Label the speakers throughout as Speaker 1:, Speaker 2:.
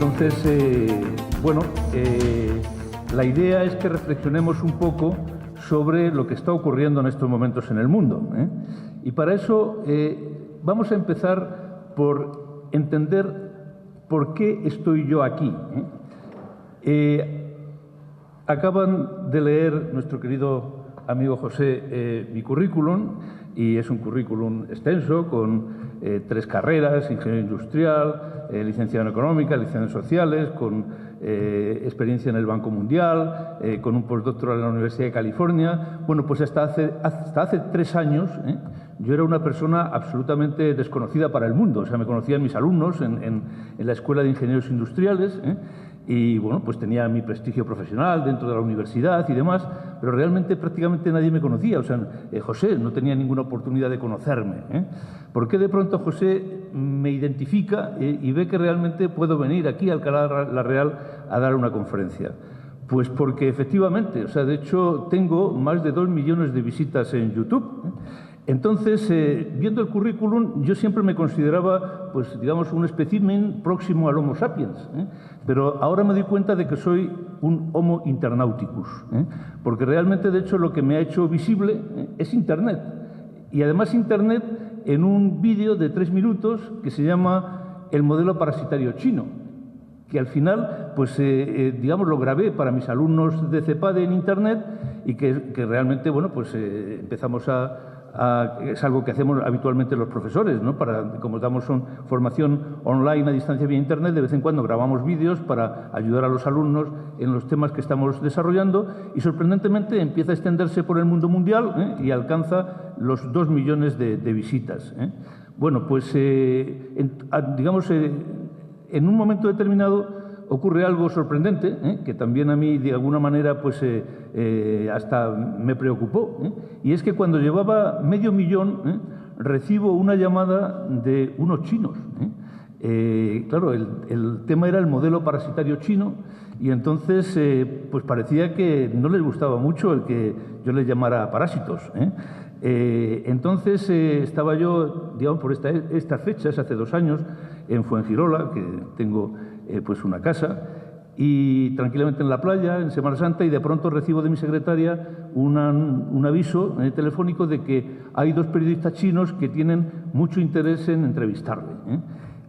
Speaker 1: Entonces, la idea es que reflexionemos un poco sobre lo que está ocurriendo en estos momentos en el mundo, ¿eh? Y para eso vamos a empezar por entender por qué estoy yo aquí, ¿eh? Acaban de leer nuestro querido amigo José mi currículum, y es un currículum extenso con 3 carreras: ingeniero industrial, licenciado en económica, licenciado en sociales, con experiencia en el Banco Mundial, con un postdoctoral en la Universidad de California. Bueno, pues hasta hace 3 años yo era una persona absolutamente desconocida para el mundo. O sea, me conocían mis alumnos en la Escuela de Ingenieros Industriales, y bueno, pues tenía mi prestigio profesional dentro de la universidad y demás, pero realmente prácticamente nadie me conocía. O sea, José no tenía ninguna oportunidad de conocerme, ¿eh? ¿Por qué de pronto José me identifica y ve que realmente puedo venir aquí a Alcalá la Real a dar una conferencia? Pues porque efectivamente, o sea, de hecho tengo más de 2 millones de visitas en YouTube, ¿eh? Entonces, viendo el currículum, yo siempre me consideraba, pues, digamos, un espécimen próximo al Homo sapiens, ¿eh? Pero ahora me doy cuenta de que soy un Homo internauticus, ¿eh? Porque realmente, de hecho, lo que me ha hecho visible es Internet. Y además Internet en un vídeo de 3 minutos que se llama El modelo parasitario chino, que al final, pues, digamos, lo grabé para mis alumnos de CEPADE en Internet, y que realmente, bueno, pues empezamos es algo que hacemos habitualmente los profesores, ¿no? Como damos formación online a distancia vía Internet, de vez en cuando grabamos vídeos para ayudar a los alumnos en los temas que estamos desarrollando, y sorprendentemente empieza a extenderse por el mundo mundial, ¿eh? Y alcanza los 2 millones de visitas, ¿eh? Bueno, pues digamos, en un momento determinado ocurre algo sorprendente, que también a mí de alguna manera pues, hasta me preocupó, y es que cuando llevaba medio millón recibo una llamada de unos chinos. Claro, el tema era el modelo parasitario chino, y entonces pues parecía que no les gustaba mucho el que yo les llamara parásitos, entonces estaba yo, digamos, por estas fechas, hace 2 años, en Fuengirola, que tengo pues una casa, y tranquilamente en la playa, en Semana Santa, y de pronto recibo de mi secretaria un aviso telefónico de que hay 2 periodistas chinos que tienen mucho interés en entrevistarle,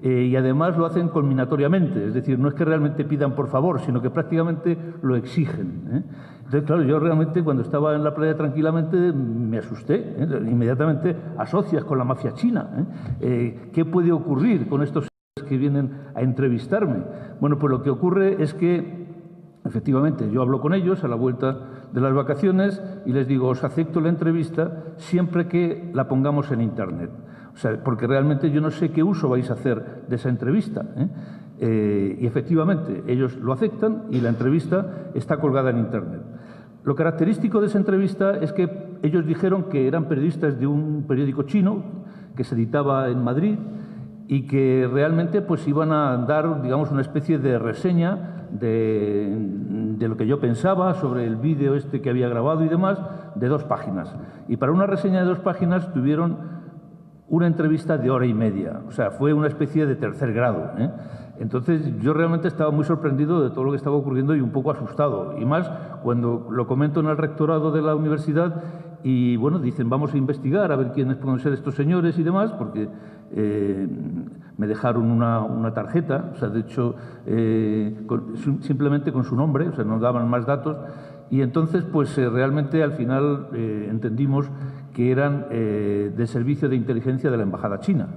Speaker 1: y además lo hacen conminatoriamente, es decir, no es que realmente pidan por favor, sino que prácticamente lo exigen, Entonces, claro, yo realmente cuando estaba en la playa tranquilamente me asusté, Inmediatamente asocias con la mafia china, ¿Qué puede ocurrir con estos que vienen a entrevistarme? Bueno, pues lo que ocurre es que efectivamente yo hablo con ellos a la vuelta de las vacaciones y les digo: os acepto la entrevista siempre que la pongamos en Internet. O sea, porque realmente yo no sé qué uso vais a hacer de esa entrevista, y efectivamente ellos lo aceptan y la entrevista está colgada en Internet. Lo característico de esa entrevista es que ellos dijeron que eran periodistas de un periódico chino que se editaba en Madrid, y que realmente pues iban a dar, digamos, una especie de reseña de lo que yo pensaba sobre el vídeo que había grabado y demás, de 2 páginas. Y para una reseña de 2 páginas tuvieron una entrevista de 1h30. O sea, fue una especie de tercer grado, Entonces yo realmente estaba muy sorprendido de todo lo que estaba ocurriendo y un poco asustado. Y más cuando lo comento en el rectorado de la universidad y, bueno, dicen: vamos a investigar a ver quiénes pueden ser estos señores y demás, porque me dejaron una tarjeta, o sea, de hecho, simplemente con su nombre, o sea, no daban más datos. Y entonces, pues realmente al final entendimos que eran del servicio de inteligencia de la Embajada China,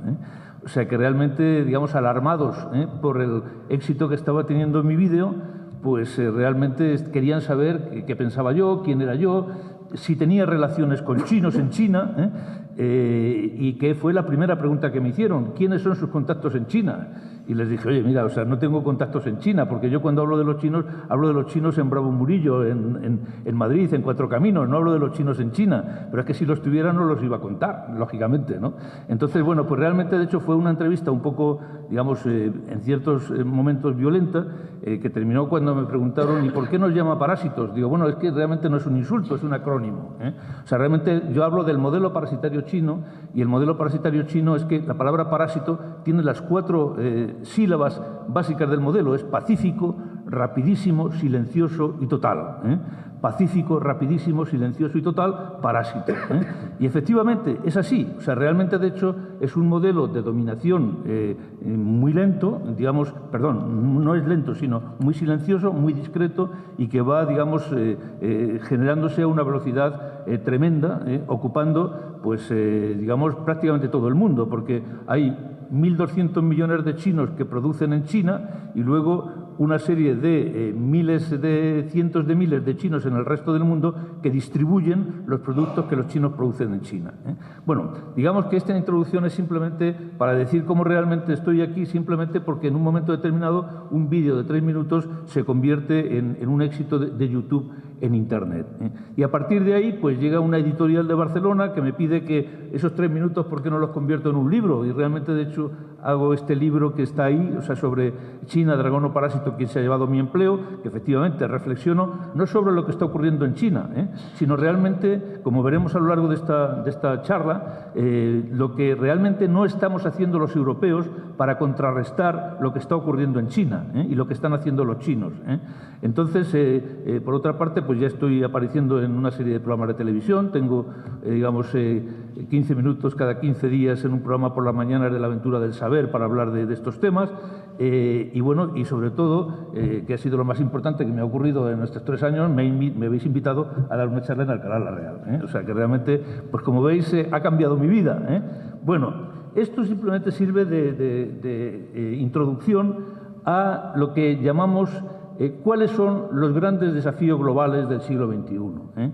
Speaker 1: O sea, que realmente, digamos, alarmados por el éxito que estaba teniendo mi vídeo, pues realmente querían saber qué pensaba yo, quién era yo, si tenía relaciones con chinos en China, y que fue la primera pregunta que me hicieron: ¿quiénes son sus contactos en China? Y les dije: oye, mira, o sea, no tengo contactos en China, porque yo cuando hablo de los chinos en Bravo Murillo, en Madrid, en Cuatro Caminos, no hablo de los chinos en China, pero es que si los tuviera no los iba a contar, lógicamente, ¿no? Entonces, bueno, pues realmente, de hecho, fue una entrevista un poco, digamos, en ciertos momentos violenta, que terminó cuando me preguntaron: ¿y por qué nos llama parásitos? Digo: bueno, es que realmente no es un insulto, es un acrónimo, O sea, realmente yo hablo del modelo parasitario chino, y el modelo parasitario chino es que la palabra parásito tiene las 4 sílabas básicas del modelo. Es pacífico, rapidísimo, silencioso y total. Pacífico, rapidísimo, silencioso y total, parásito. Y efectivamente es así. O sea, realmente, de hecho, es un modelo de dominación muy lento, digamos, perdón, no es lento, sino muy silencioso, muy discreto y que va, digamos, generándose a una velocidad tremenda, ocupando, pues, digamos, prácticamente todo el mundo, porque hay 1.200 millones de chinos que producen en China y luego una serie de cientos de miles de chinos en el resto del mundo que distribuyen los productos que los chinos producen en China. Bueno, digamos que esta introducción es simplemente para decir cómo realmente estoy aquí, simplemente porque en un momento determinado un vídeo de 3 minutos se convierte en un éxito de YouTube en Internet. Y a partir de ahí, pues llega una editorial de Barcelona que me pide que esos 3 minutos, ¿por qué no los convierto en un libro? Y realmente, de hecho, hago este libro que está ahí, o sea, sobre China, dragón o parásito, quien se ha llevado mi empleo, que efectivamente reflexiono no sobre lo que está ocurriendo en China, sino realmente, como veremos a lo largo de esta charla, lo que realmente no estamos haciendo los europeos para contrarrestar lo que está ocurriendo en China y lo que están haciendo los chinos. Entonces, por otra parte, pues ya estoy apareciendo en una serie de programas de televisión, tengo, digamos, 15 minutos cada 15 días en un programa por la mañana de La Aventura del Saber para hablar de estos temas y bueno, y sobre todo, que ha sido lo más importante que me ha ocurrido en estos 3 años, me habéis invitado a dar una charla en Alcalá la Real. O sea que realmente, pues como veis, ha cambiado mi vida. Bueno, esto simplemente sirve de introducción a lo que llamamos cuáles son los grandes desafíos globales del siglo XXI.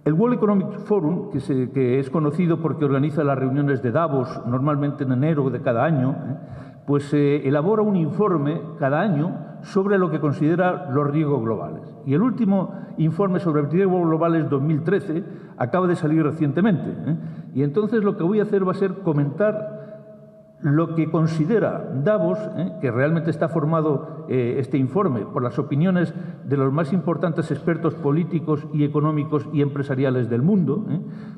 Speaker 1: El World Economic Forum, que es conocido porque organiza las reuniones de Davos, normalmente en enero de cada año, pues elabora un informe cada año sobre lo que considera los riesgos globales. Y el último informe sobre riesgos globales 2013 acaba de salir recientemente. Y entonces lo que voy a hacer va a ser comentar lo que considera Davos, que realmente está formado este informe por las opiniones de los más importantes expertos políticos y económicos y empresariales del mundo.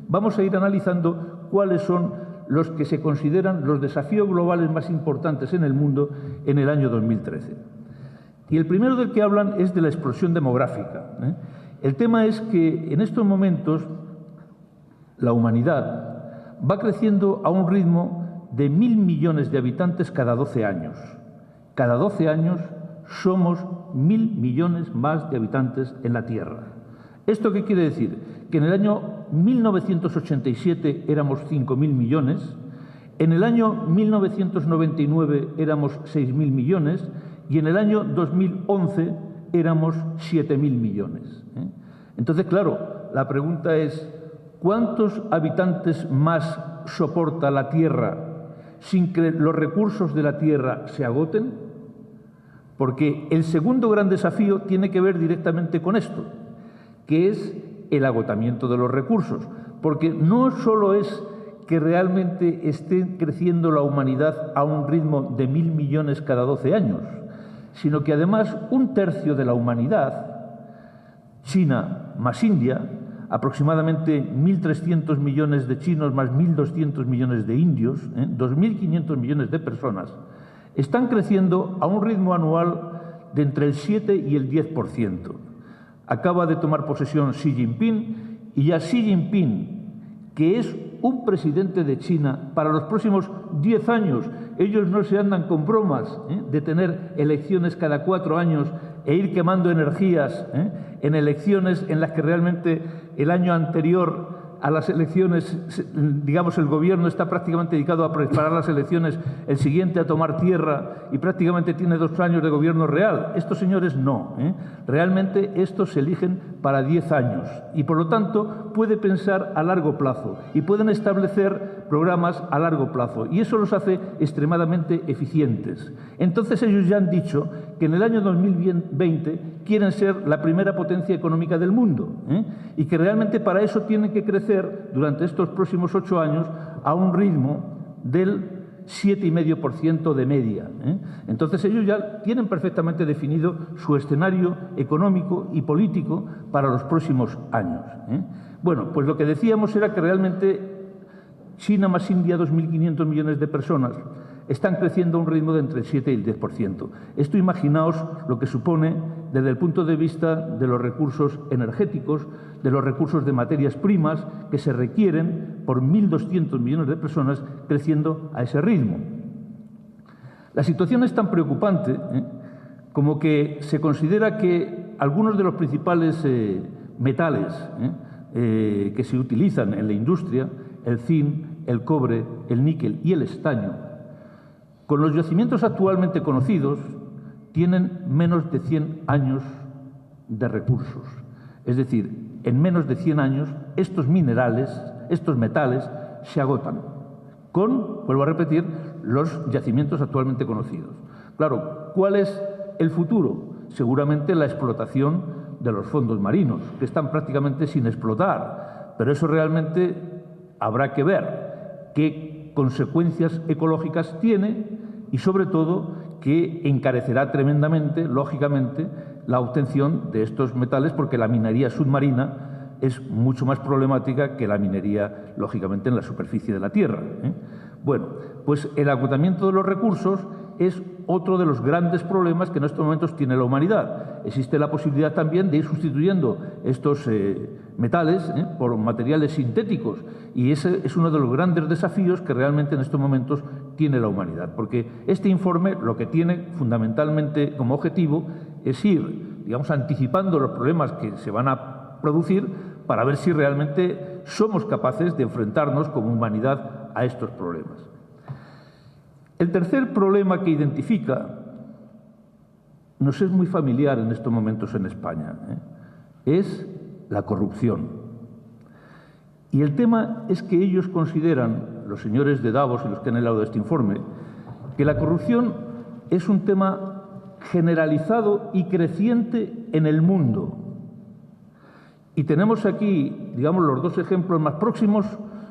Speaker 1: Vamos a ir analizando cuáles son los que se consideran los desafíos globales más importantes en el mundo en el año 2013. Y el primero del que hablan es de la explosión demográfica. El tema es que en estos momentos la humanidad va creciendo a un ritmo de 1.000 millones de habitantes cada 12 años. Cada 12 años somos 1.000 millones más de habitantes en la Tierra. ¿Esto qué quiere decir? Que en el año 1987 éramos 5.000 millones, en el año 1999 éramos 6.000 millones y en el año 2011 éramos 7.000 millones. Entonces, claro, la pregunta es, ¿cuántos habitantes más soporta la Tierra sin que los recursos de la Tierra se agoten? Porque el segundo gran desafío tiene que ver directamente con esto, que es el agotamiento de los recursos. Porque no solo es que realmente esté creciendo la humanidad a un ritmo de 1.000 millones cada 12 años, sino que además 1/3 de la humanidad, China más India, aproximadamente 1.300 millones de chinos más 1.200 millones de indios, 2.500 millones de personas, están creciendo a un ritmo anual de entre el 7 y el 10%. Acaba de tomar posesión Xi Jinping y ya Xi Jinping, que es un presidente de China para los próximos 10 años, ellos no se andan con bromas de tener elecciones cada 4 años e ir quemando energías en elecciones en las que realmente el año anterior a las elecciones, digamos, el gobierno está prácticamente dedicado a preparar las elecciones, el siguiente a tomar tierra y prácticamente tiene 2 años de gobierno real. Estos señores no. Realmente estos se eligen para 10 años y por lo tanto puede pensar a largo plazo y pueden establecer programas a largo plazo y eso los hace extremadamente eficientes. Entonces ellos ya han dicho que en el año 2020 quieren ser la primera potencia económica del mundo y que realmente para eso tienen que crecer durante estos próximos 8 años a un ritmo del 7,5% de media. Entonces ellos ya tienen perfectamente definido su escenario económico y político para los próximos años. Bueno, pues lo que decíamos era que realmente China más India, 2.500 millones de personas, están creciendo a un ritmo de entre el 7 y el 10%. Esto imaginaos lo que supone desde el punto de vista de los recursos energéticos, de los recursos de materias primas que se requieren por 1.200 millones de personas creciendo a ese ritmo. La situación es tan preocupante como que se considera que algunos de los principales metales que se utilizan en la industria, el zinc, el cobre, el níquel y el estaño, con los yacimientos actualmente conocidos, tienen menos de 100 años de recursos. Es decir, en menos de 100 años estos minerales, estos metales, se agotan con, vuelvo a repetir, los yacimientos actualmente conocidos. Claro, ¿cuál es el futuro? Seguramente la explotación de los fondos marinos, que están prácticamente sin explotar, pero eso realmente habrá que ver qué consecuencias ecológicas tiene y, sobre todo, que encarecerá tremendamente, lógicamente, la obtención de estos metales, porque la minería submarina es mucho más problemática que la minería, lógicamente, en la superficie de la Tierra. Bueno, pues el agotamiento de los recursos es otro de los grandes problemas que en estos momentos tiene la humanidad. Existe la posibilidad también de ir sustituyendo estos metales por materiales sintéticos, y ese es uno de los grandes desafíos que realmente en estos momentos tiene la humanidad, porque este informe lo que tiene fundamentalmente como objetivo es ir, digamos, anticipando los problemas que se van a producir para ver si realmente somos capaces de enfrentarnos como humanidad a estos problemas. El tercer problema que identifica nos es muy familiar en estos momentos en España, es la corrupción. Y el tema es que ellos consideran, los señores de Davos y los que han elaborado este informe, que la corrupción es un tema generalizado y creciente en el mundo. Y tenemos aquí, digamos, los dos ejemplos más próximos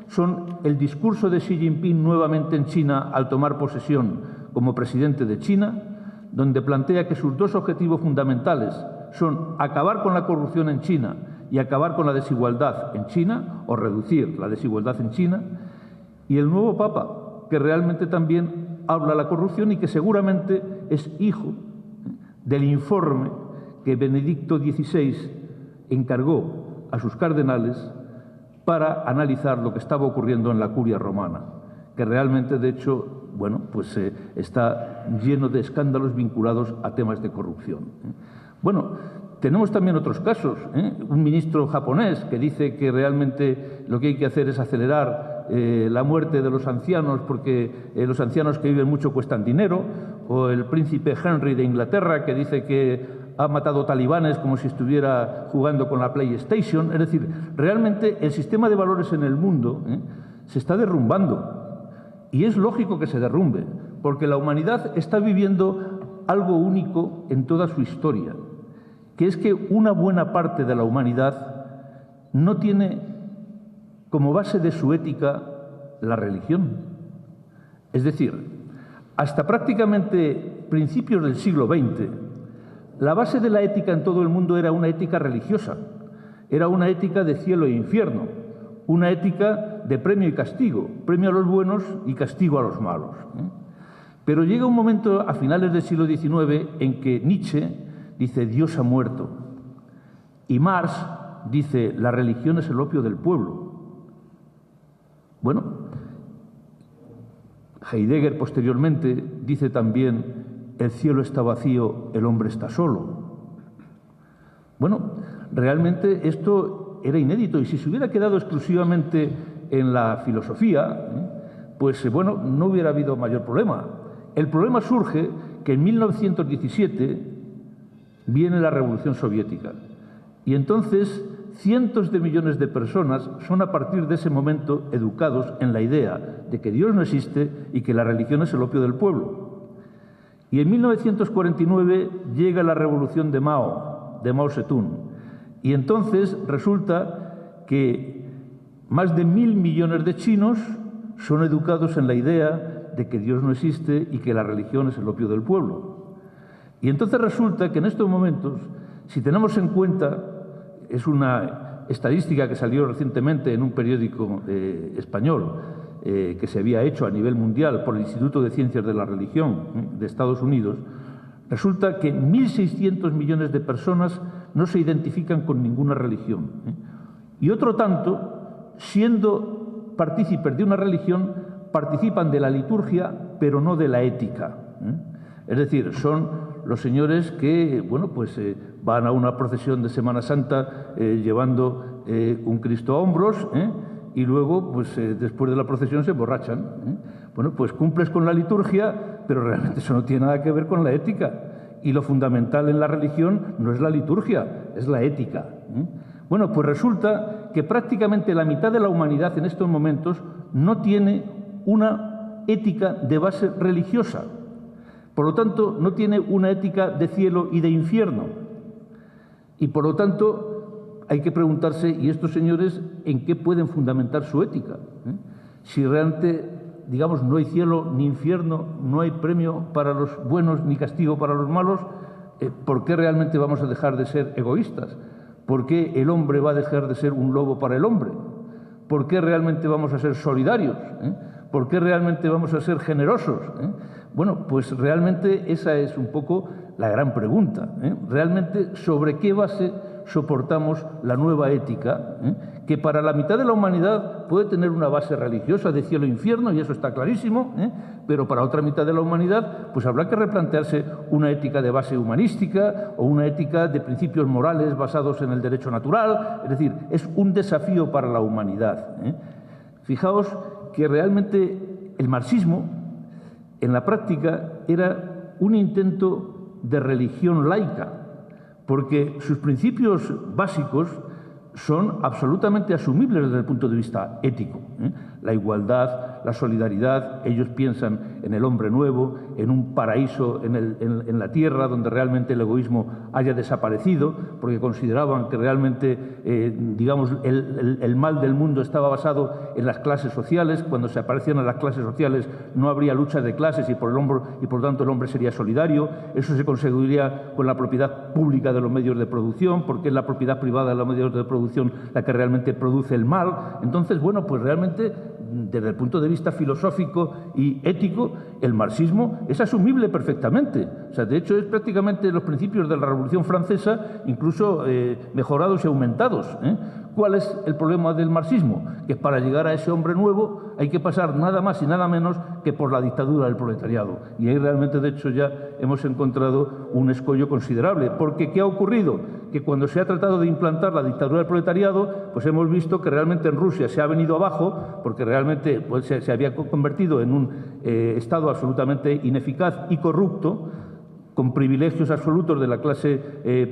Speaker 1: son el discurso de Xi Jinping nuevamente en China al tomar posesión como presidente de China, donde plantea que sus dos objetivos fundamentales son acabar con la corrupción en China y acabar con la desigualdad en China, o reducir la desigualdad en China, y el nuevo Papa, que realmente también habla de la corrupción y que seguramente es hijo del informe que Benedicto XVI encargó a sus cardenales para analizar lo que estaba ocurriendo en la curia romana, que realmente, de hecho, bueno, pues está lleno de escándalos vinculados a temas de corrupción. Bueno, tenemos también otros casos, un ministro japonés que dice que realmente lo que hay que hacer es acelerar la muerte de los ancianos porque los ancianos que viven mucho cuestan dinero, o el príncipe Henry de Inglaterra que dice que ha matado talibanes como si estuviera jugando con la PlayStation. Es decir, realmente el sistema de valores en el mundo se está derrumbando, y es lógico que se derrumbe, porque la humanidad está viviendo algo único en toda su historia, que es que una buena parte de la humanidad no tiene como base de su ética la religión. Es decir, hasta prácticamente principios del siglo XX, la base de la ética en todo el mundo era una ética religiosa, era una ética de cielo e infierno, una ética de premio y castigo, premio a los buenos y castigo a los malos. Pero llega un momento a finales del siglo XIX en que Nietzsche dice Dios ha muerto, y Marx dice la religión es el opio del pueblo. Bueno, Heidegger posteriormente dice también el cielo está vacío, el hombre está solo. Bueno, realmente esto era inédito, y si se hubiera quedado exclusivamente en la filosofía, pues bueno, no hubiera habido mayor problema. El problema surge que en 1917 viene la Revolución Soviética, y entonces cientos de millones de personas son a partir de ese momento educados en la idea de que Dios no existe y que la religión es el opio del pueblo. Y en 1949 llega la revolución de Mao Zedong, y entonces resulta que más de 1.000 millones de chinos son educados en la idea de que Dios no existe y que la religión es el opio del pueblo. Y entonces resulta que en estos momentos, si tenemos en cuenta, es una estadística que salió recientemente en un periódico español, que se había hecho a nivel mundial por el Instituto de Ciencias de la Religión de Estados Unidos, resulta que 1.600 millones de personas no se identifican con ninguna religión. Y otro tanto, siendo partícipes de una religión, participan de la liturgia, pero no de la ética. Es decir, son los señores que, bueno, pues van a una procesión de Semana Santa llevando un Cristo a hombros, y luego, pues después de la procesión se emborrachan. Bueno, pues cumples con la liturgia, pero realmente eso no tiene nada que ver con la ética. Y lo fundamental en la religión no es la liturgia, es la ética. Bueno, pues resulta que prácticamente la mitad de la humanidad en estos momentos no tiene una ética de base religiosa. Por lo tanto, no tiene una ética de cielo y de infierno. Y por lo tanto, hay que preguntarse, ¿y estos señores en qué pueden fundamentar su ética? Si realmente, digamos, no hay cielo ni infierno, no hay premio para los buenos ni castigo para los malos, ¿por qué realmente vamos a dejar de ser egoístas? ¿Por qué el hombre va a dejar de ser un lobo para el hombre? ¿Por qué realmente vamos a ser solidarios? ¿Por qué realmente vamos a ser generosos? Bueno, pues realmente esa es un poco la gran pregunta. Realmente, ¿sobre qué base soportamos la nueva ética, que para la mitad de la humanidad puede tener una base religiosa de cielo e infierno, y eso está clarísimo, pero para otra mitad de la humanidad pues habrá que replantearse una ética de base humanística o una ética de principios morales basados en el derecho natural? Es decir, es un desafío para la humanidad. Fijaos que realmente el marxismo en la práctica era un intento de religión laica, porque sus principios básicos son absolutamente asumibles desde el punto de vista ético. La igualdad, la solidaridad, ellos piensan en el hombre nuevo, en un paraíso en la tierra donde realmente el egoísmo haya desaparecido, porque consideraban que realmente, digamos, el mal del mundo estaba basado en las clases sociales. Cuando se aparecieran las clases sociales no habría lucha de clases y por lo tanto el hombre sería solidario. Eso se conseguiría con la propiedad pública de los medios de producción, porque es la propiedad privada de los medios de producción la que realmente produce el mal. Entonces, bueno, pues realmente desde el punto de vista filosófico y ético, el marxismo es asumible perfectamente. O sea, de hecho, es prácticamente los principios de la Revolución Francesa, incluso mejorados y aumentados. ¿Cuál es el problema del marxismo? Que para llegar a ese hombre nuevo hay que pasar nada más y nada menos que por la dictadura del proletariado. Y ahí realmente, de hecho, ya hemos encontrado un escollo considerable. Porque ¿qué ha ocurrido? Que cuando se ha tratado de implantar la dictadura del proletariado, pues hemos visto que realmente en Rusia se ha venido abajo, porque realmente pues, se había convertido en un Estado absolutamente ineficaz y corrupto, con privilegios absolutos de la clase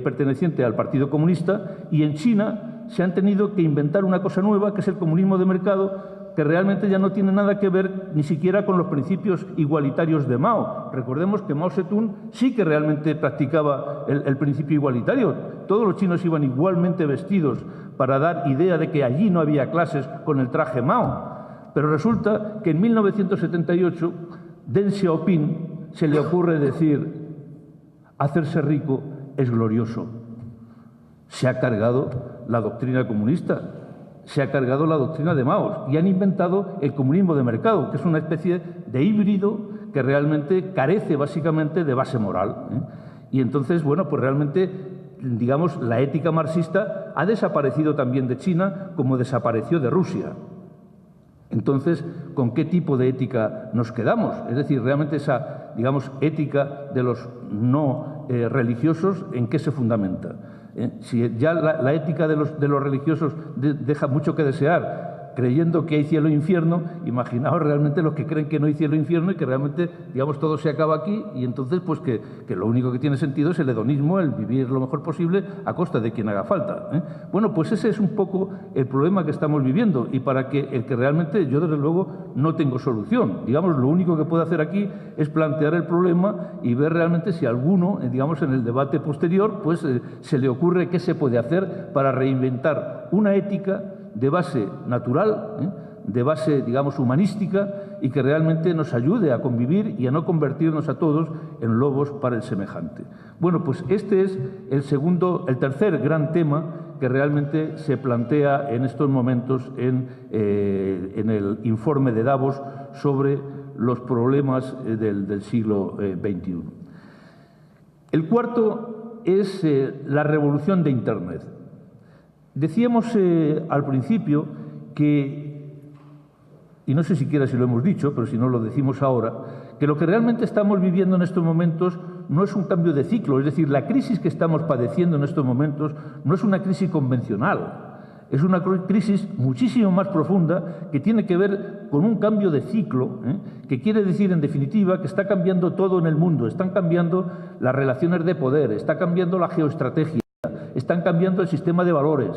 Speaker 1: perteneciente al Partido Comunista, y en China se han tenido que inventar una cosa nueva, que es el comunismo de mercado, que realmente ya no tiene nada que ver ni siquiera con los principios igualitarios de Mao. Recordemos que Mao Zedong sí que realmente practicaba el principio igualitario. Todos los chinos iban igualmente vestidos para dar idea de que allí no había clases con el traje Mao. Pero resulta que en 1978 Deng Xiaoping se le ocurre decir: hacerse rico es glorioso. Se ha cargado la doctrina comunista, se ha cargado la doctrina de Mao y han inventado el comunismo de mercado, que es una especie de híbrido que realmente carece básicamente de base moral. Y entonces, bueno, pues realmente, digamos, la ética marxista ha desaparecido también de China como desapareció de Rusia. Entonces, ¿con qué tipo de ética nos quedamos? Es decir, realmente esa, digamos, ética de los no religiosos, ¿en qué se fundamenta? Si ya la ética de los religiosos deja mucho que desear, creyendo que hay cielo e infierno, imaginaos realmente los que creen que no hay cielo e infierno y que realmente, digamos, todo se acaba aquí, y entonces pues que lo único que tiene sentido es el hedonismo, el vivir lo mejor posible a costa de quien haga falta. Bueno, pues ese es un poco el problema que estamos viviendo, y para que el que realmente yo desde luego no tengo solución. Digamos, lo único que puedo hacer aquí es plantear el problema y ver realmente si alguno, digamos, en el debate posterior, pues se le ocurre qué se puede hacer para reinventar una ética de base natural, de base, digamos, humanística, y que realmente nos ayude a convivir y a no convertirnos a todos en lobos para el semejante. Bueno, pues este es el tercer gran tema que realmente se plantea en estos momentos en el informe de Davos sobre los problemas del siglo XXI. El cuarto es la revolución de Internet. Decíamos al principio que, y no sé siquiera si lo hemos dicho, pero si no lo decimos ahora, que lo que realmente estamos viviendo en estos momentos no es un cambio de ciclo, es decir, la crisis que estamos padeciendo en estos momentos no es una crisis convencional, es una crisis muchísimo más profunda que tiene que ver con un cambio de ciclo, que quiere decir, en definitiva, que está cambiando todo en el mundo, están cambiando las relaciones de poder, está cambiando la geoestrategia, están cambiando el sistema de valores.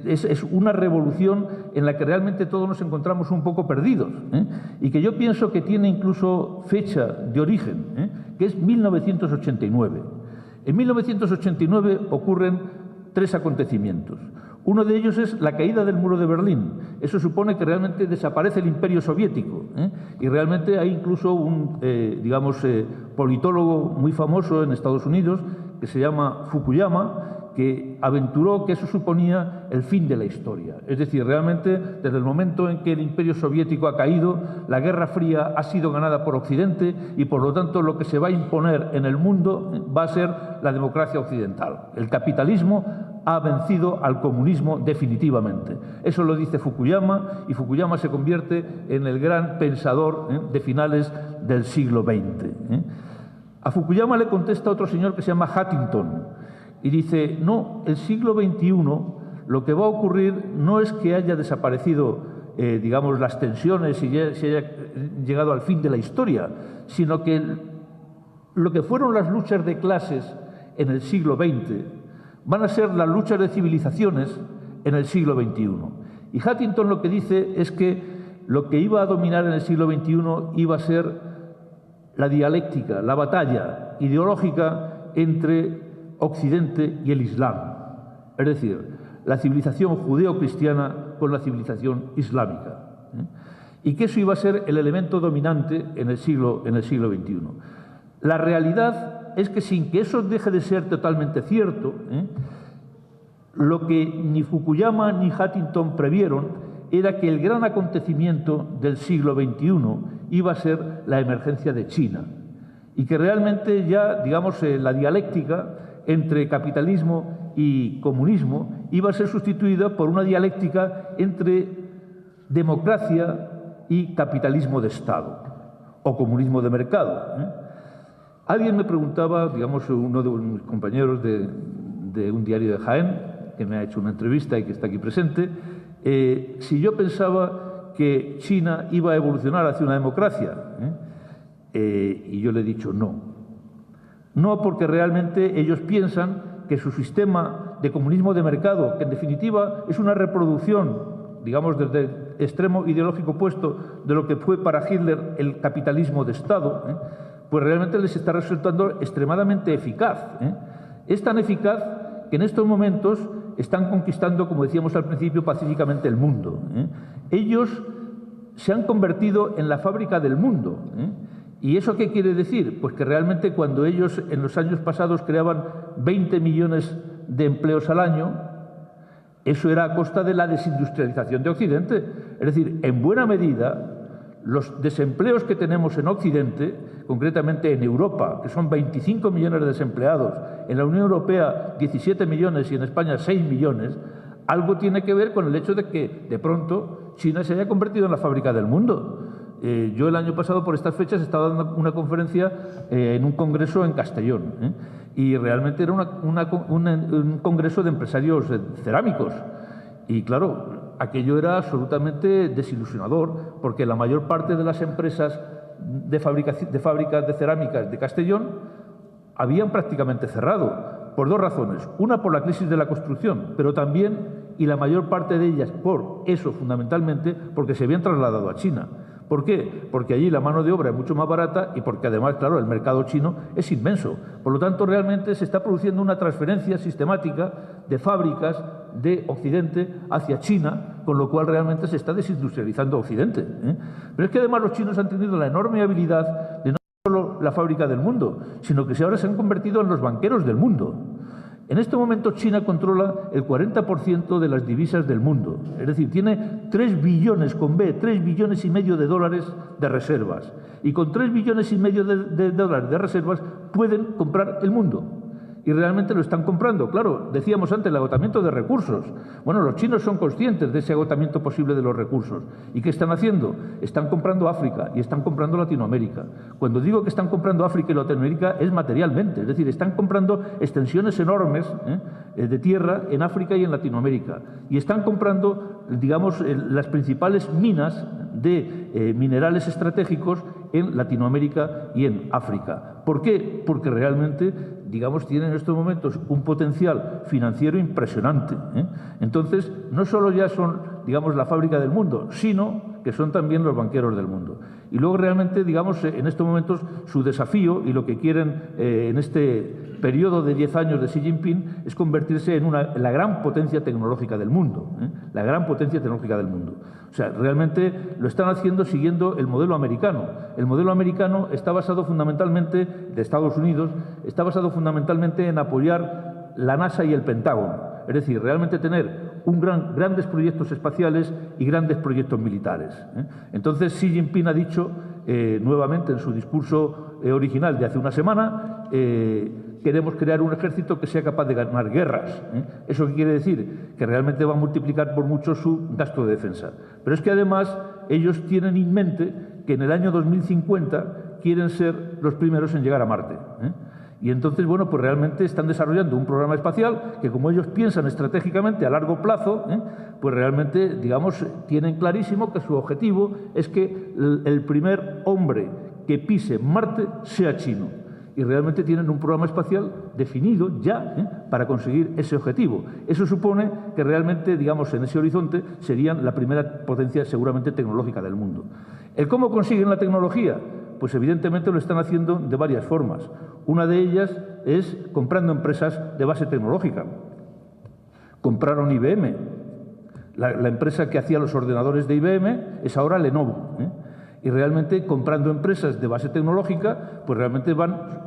Speaker 1: Es una revolución en la que realmente todos nos encontramos un poco perdidos, y que yo pienso que tiene incluso fecha de origen, que es 1989. En 1989 ocurren tres acontecimientos. Uno de ellos es la caída del muro de Berlín. Eso supone que realmente desaparece el imperio soviético, y realmente hay incluso un politólogo muy famoso en Estados Unidos que se llama Fukuyama, que aventuró que eso suponía el fin de la historia. Es decir, realmente desde el momento en que el imperio soviético ha caído, la Guerra Fría ha sido ganada por Occidente y por lo tanto lo que se va a imponer en el mundo va a ser la democracia occidental. El capitalismo ha vencido al comunismo definitivamente. Eso lo dice Fukuyama, y Fukuyama se convierte en el gran pensador de finales del siglo XX. A Fukuyama le contesta otro señor que se llama Huntington y dice: no, el siglo XXI lo que va a ocurrir no es que haya desaparecido las tensiones y se haya llegado al fin de la historia, sino que lo que fueron las luchas de clases en el siglo XX van a ser las luchas de civilizaciones en el siglo XXI. Y Huntington lo que dice es que lo que iba a dominar en el siglo XXI iba a ser la dialéctica, la batalla ideológica entre Occidente y el Islam, es decir, la civilización judeo-cristiana con la civilización islámica, y que eso iba a ser el elemento dominante en el siglo XXI. La realidad es que, sin que eso deje de ser totalmente cierto, lo que ni Fukuyama ni Huntington previeron era que el gran acontecimiento del siglo XXI iba a ser la emergencia de China, y que realmente ya, la dialéctica entre capitalismo y comunismo iba a ser sustituida por una dialéctica entre democracia y capitalismo de Estado, o comunismo de mercado. Alguien me preguntaba, uno de mis compañeros de un diario de Jaén, que me ha hecho una entrevista y que está aquí presente, si yo pensaba que China iba a evolucionar hacia una democracia. Y yo le he dicho no. No, porque realmente ellos piensan que su sistema de comunismo de mercado, que en definitiva es una reproducción, desde el extremo ideológico opuesto de lo que fue para Hitler el capitalismo de Estado, pues realmente les está resultando extremadamente eficaz. Es tan eficaz que en estos momentos están conquistando, como decíamos al principio, pacíficamente el mundo. Ellos se han convertido en la fábrica del mundo. ¿Y eso qué quiere decir? Pues que realmente cuando ellos en los años pasados creaban 20 millones de empleos al año, eso era a costa de la desindustrialización de Occidente. Es decir, en buena medida, los desempleos que tenemos en Occidente, concretamente en Europa, que son 25 millones de desempleados, en la Unión Europea 17 millones y en España 6 millones, algo tiene que ver con el hecho de que de pronto China se haya convertido en la fábrica del mundo. Yo el año pasado, por estas fechas, estaba dando una conferencia en un congreso en Castellón, y realmente era un congreso de empresarios cerámicos. Y claro, aquello era absolutamente desilusionador, porque la mayor parte de las empresas de fábricas de cerámicas de Castellón habían prácticamente cerrado, por dos razones. Una, por la crisis de la construcción, pero también, y la mayor parte de ellas por eso fundamentalmente, porque se habían trasladado a China. ¿Por qué? Porque allí la mano de obra es mucho más barata y porque además, claro, el mercado chino es inmenso. Por lo tanto, realmente se está produciendo una transferencia sistemática de fábricas de Occidente hacia China, con lo cual realmente se está desindustrializando Occidente. Pero es que además los chinos han tenido la enorme habilidad de no solo la fábrica del mundo, sino que ahora se han convertido en los banqueros del mundo. En este momento China controla el 40% de las divisas del mundo, es decir, tiene 3 billones con B, 3 billones y medio de dólares de reservas. Y con 3 billones y medio de dólares de reservas pueden comprar el mundo. Y realmente lo están comprando. Claro, decíamos antes, el agotamiento de recursos. Bueno, los chinos son conscientes de ese agotamiento posible de los recursos. ¿Y qué están haciendo? Están comprando África y están comprando Latinoamérica. Cuando digo que están comprando África y Latinoamérica es materialmente, es decir, están comprando extensiones enormes de tierra en África y en Latinoamérica. Y están comprando, digamos, las principales minas de minerales estratégicos en Latinoamérica y en África. ¿Por qué? Porque realmente, digamos, tienen en estos momentos un potencial financiero impresionante. Entonces, no solo ya son, digamos, la fábrica del mundo, sino que son también los banqueros del mundo. Y luego realmente, digamos, en estos momentos su desafío y lo que quieren en este periodo de 10 años de Xi Jinping es convertirse en la gran potencia tecnológica del mundo, la gran potencia tecnológica del mundo. O sea, realmente lo están haciendo siguiendo el modelo americano. El modelo americano está basado fundamentalmente, de Estados Unidos, está basado fundamentalmente en apoyar la NASA y el Pentágono. Es decir, realmente tener grandes proyectos espaciales y grandes proyectos militares. Entonces, Xi Jinping ha dicho nuevamente en su discurso original de hace una semana, queremos crear un ejército que sea capaz de ganar guerras. ¿Eso qué quiere decir? Que realmente va a multiplicar por mucho su gasto de defensa. Pero es que además ellos tienen en mente que en el año 2050 quieren ser los primeros en llegar a Marte. Y entonces, bueno, pues realmente están desarrollando un programa espacial que, como ellos piensan estratégicamente a largo plazo, pues realmente, digamos, tienen clarísimo que su objetivo es que el primer hombre que pise Marte sea chino. Y realmente tienen un programa espacial definido ya para conseguir ese objetivo. Eso supone que realmente, digamos, en ese horizonte serían la primera potencia seguramente tecnológica del mundo. ¿El cómo consiguen la tecnología? Pues evidentemente lo están haciendo de varias formas. Una de ellas es comprando empresas de base tecnológica. Compraron IBM. La empresa que hacía los ordenadores de IBM es ahora Lenovo. Y realmente comprando empresas de base tecnológica, pues realmente van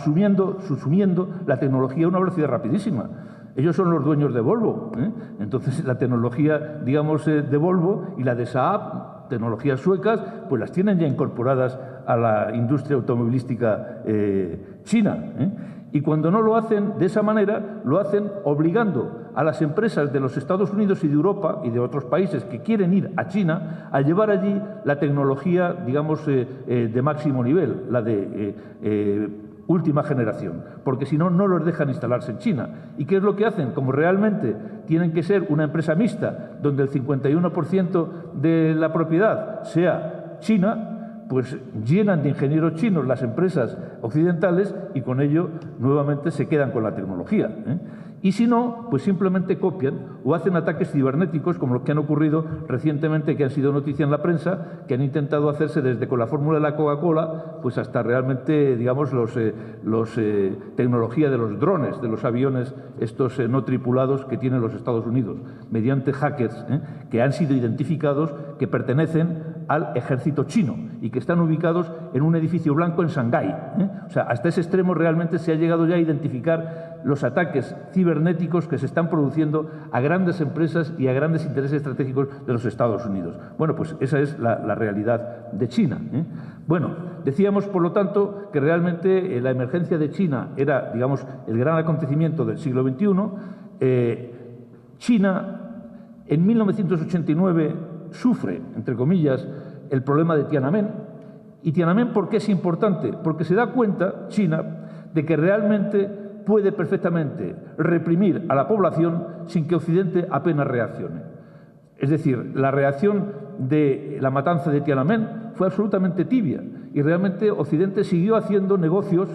Speaker 1: subsumiendo la tecnología a una velocidad rapidísima. Ellos son los dueños de Volvo. Entonces la tecnología, digamos, de Volvo y la de Saab, tecnologías suecas, pues las tienen ya incorporadas a la industria automovilística china. Y cuando no lo hacen de esa manera, lo hacen obligando a las empresas de los Estados Unidos y de Europa y de otros países que quieren ir a China a llevar allí la tecnología, digamos, de máximo nivel, la de última generación, porque si no, no los dejan instalarse en China. ¿Y qué es lo que hacen? Como realmente tienen que ser una empresa mixta, donde el 51% de la propiedad sea china, pues llenan de ingenieros chinos las empresas occidentales y con ello nuevamente se quedan con la tecnología. Y si no, pues simplemente copian o hacen ataques cibernéticos como los que han ocurrido recientemente, que han sido noticia en la prensa, que han intentado hacerse desde con la fórmula de la Coca-Cola, pues hasta realmente, digamos, tecnología de los drones, de los aviones estos no tripulados que tienen los Estados Unidos, mediante hackers que han sido identificados que pertenecen al ejército chino y que están ubicados en un edificio blanco en Shanghái. O sea, hasta ese extremo realmente se ha llegado ya a identificar los ataques cibernéticos que se están produciendo a grandes empresas y a grandes intereses estratégicos de los Estados Unidos. Bueno, pues esa es la realidad de China. Bueno, decíamos, por lo tanto, que realmente la emergencia de China era, digamos, el gran acontecimiento del siglo XXI. China, en 1989, sufre, entre comillas, el problema de Tiananmen. ¿Y Tiananmen por qué es importante? Porque se da cuenta, China, de que realmente puede perfectamente reprimir a la población sin que Occidente apenas reaccione. Es decir, la reacción de la matanza de Tiananmen fue absolutamente tibia y realmente Occidente siguió haciendo negocios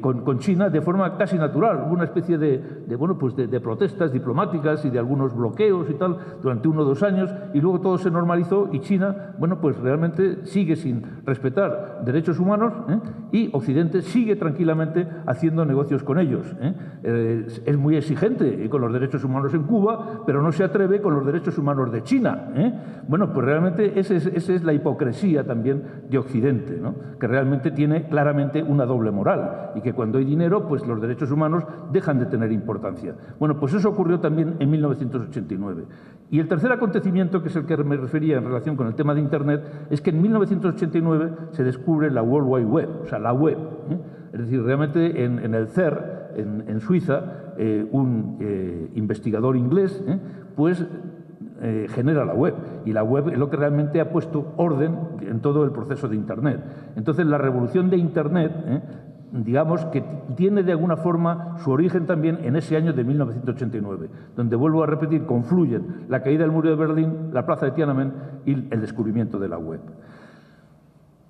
Speaker 1: con China de forma casi natural. Hubo una especie de protestas diplomáticas y de algunos bloqueos y tal durante 1 o 2 años y luego todo se normalizó y China, bueno, pues realmente sigue sin respetar derechos humanos y Occidente sigue tranquilamente haciendo negocios con ellos. Es muy exigente con los derechos humanos en Cuba, pero no se atreve con los derechos humanos de China. Bueno, pues realmente esa es la hipocresía también de Occidente. diferente, ¿no? Que realmente tiene claramente una doble moral y que cuando hay dinero, pues los derechos humanos dejan de tener importancia. Bueno, pues eso ocurrió también en 1989. Y el tercer acontecimiento, que es el que me refería en relación con el tema de Internet, es que en 1989 se descubre la World Wide Web, o sea, la web, ¿eh? Es decir, realmente en el CERN, en Suiza, un investigador inglés, pues genera la web, y la web es lo que realmente ha puesto orden en todo el proceso de Internet. Entonces, la revolución de Internet, digamos que tiene de alguna forma su origen también en ese año de 1989, donde, vuelvo a repetir, confluyen la caída del muro de Berlín, la plaza de Tiananmen y el descubrimiento de la web.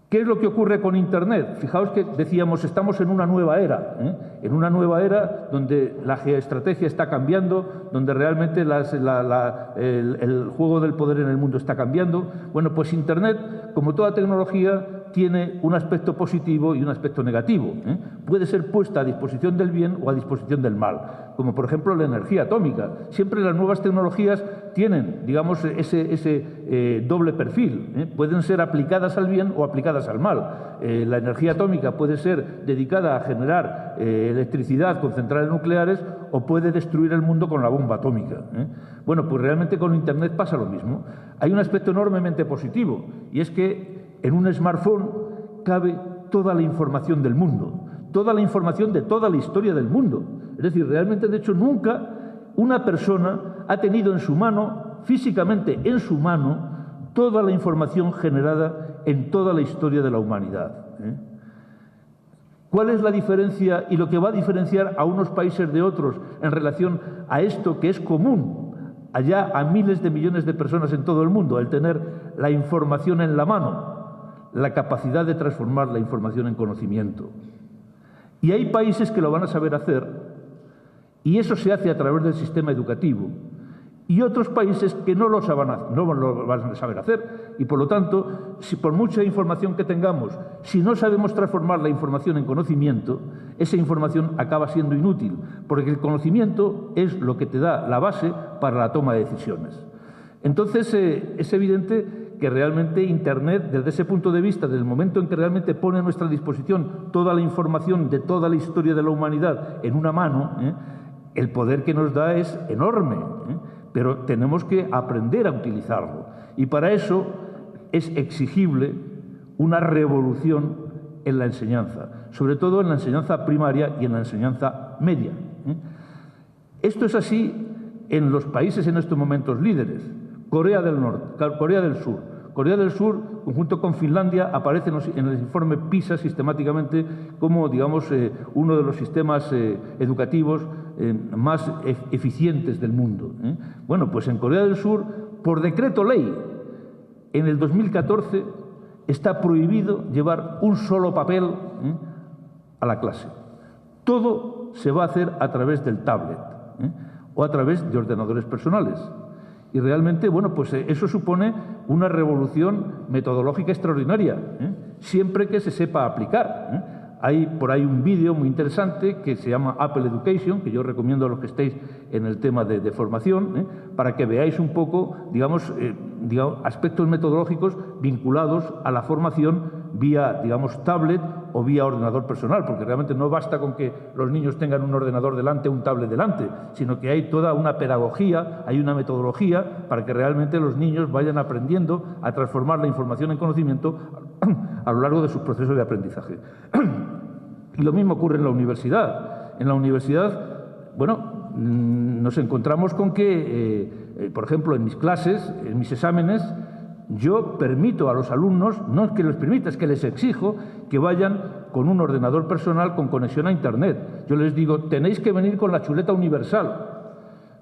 Speaker 1: ¿Qué es lo que ocurre con Internet? Fijaos que decíamos, estamos en una nueva era, en una nueva era donde la geoestrategia está cambiando, donde realmente el juego del poder en el mundo está cambiando. Bueno, pues Internet, como toda tecnología, tiene un aspecto positivo y un aspecto negativo. Puede ser puesta a disposición del bien o a disposición del mal, como por ejemplo la energía atómica. Siempre las nuevas tecnologías tienen, digamos, ese doble perfil. Pueden ser aplicadas al bien o aplicadas al mal. La energía atómica puede ser dedicada a generar electricidad con centrales nucleares o puede destruir el mundo con la bomba atómica. Bueno, pues realmente con Internet pasa lo mismo. Hay un aspecto enormemente positivo, y es que en un smartphone cabe toda la información del mundo, toda la información de toda la historia del mundo. Es decir, realmente, de hecho, nunca una persona ha tenido en su mano, físicamente en su mano, toda la información generada en toda la historia de la humanidad. ¿Cuál es la diferencia y lo que va a diferenciar a unos países de otros en relación a esto que es común allá a miles de millones de personas en todo el mundo, el tener la información en la mano? La capacidad de transformar la información en conocimiento. Y hay países que lo van a saber hacer, y eso se hace a través del sistema educativo, y otros países que no lo van a saber hacer, y por lo tanto, si por mucha información que tengamos, si no sabemos transformar la información en conocimiento, esa información acaba siendo inútil, porque el conocimiento es lo que te da la base para la toma de decisiones. Entonces, es evidente que realmente Internet, desde ese punto de vista, desde el momento en que realmente pone a nuestra disposición toda la información de toda la historia de la humanidad en una mano, el poder que nos da es enorme, pero tenemos que aprender a utilizarlo. Y para eso es exigible una revolución en la enseñanza, sobre todo en la enseñanza primaria y en la enseñanza media. Esto es así en los países en estos momentos líderes. Corea del Norte, Corea del Sur. Corea del Sur, junto con Finlandia, aparece en el informe PISA sistemáticamente como, digamos, uno de los sistemas educativos más eficientes del mundo. Bueno, pues en Corea del Sur, por decreto ley, en el 2014 está prohibido llevar un solo papel a la clase. Todo se va a hacer a través del tablet o a través de ordenadores personales. Y realmente, bueno, pues eso supone una revolución metodológica extraordinaria, siempre que se sepa aplicar. Hay por ahí un vídeo muy interesante que se llama Apple Education, que yo recomiendo a los que estéis en el tema de formación, para que veáis un poco, digamos, aspectos metodológicos vinculados a la formación vía, digamos, tablet o vía ordenador personal, porque realmente no basta con que los niños tengan un ordenador delante, un tablet delante, sino que hay toda una pedagogía, hay una metodología para que realmente los niños vayan aprendiendo a transformar la información en conocimiento a lo largo de sus procesos de aprendizaje. Y lo mismo ocurre en la universidad. En la universidad, bueno, nos encontramos con que, por ejemplo, en mis clases, en mis exámenes, yo permito a los alumnos, no es que les permita, es que les exijo que vayan con un ordenador personal con conexión a Internet. Yo les digo, tenéis que venir con la chuleta universal.